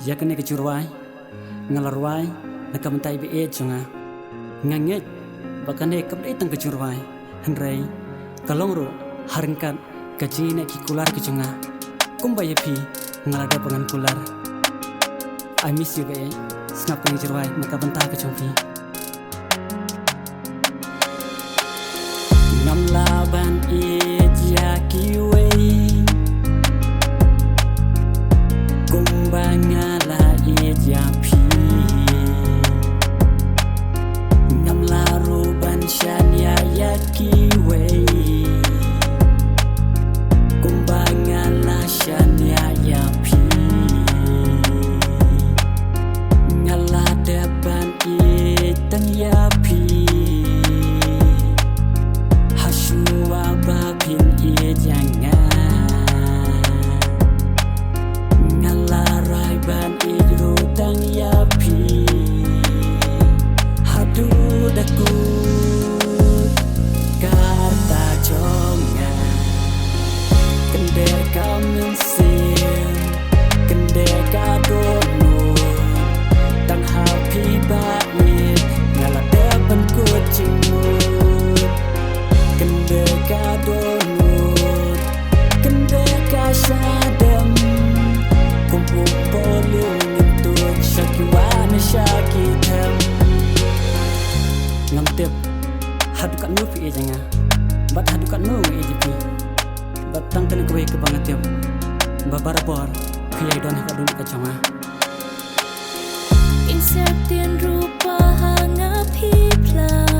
ya kene kecurwai ngalarwai nakamantai be jonga ngangej bakane kabdai tang kecurwai henrei kalongro harengkat kaji nek kikular kejonga kumbaya pi ngalada pangan kular. I miss you be snap peng jerwai nakabanta kejongpi ngam laban ija kiwe kumbangala ija pi ngam laruban shania ya kiwe kumbangala shania ya pi ngala depan itang ya pi hasua babin ijanga ngala raiban idru tang ya pi hadu dakut karta jonga kende kamin sim kende kadonu tang happy bait ngala depan kucingmut kende kadonu kende kasadem kumpul bolong itu syakiwan syakitem ngamtep hadukan nu pi ejanga bat hadukan nu ejipi batang tene kowe ke banget tiap babarabor piai don kadun kacanga Insert rupa hangap hipla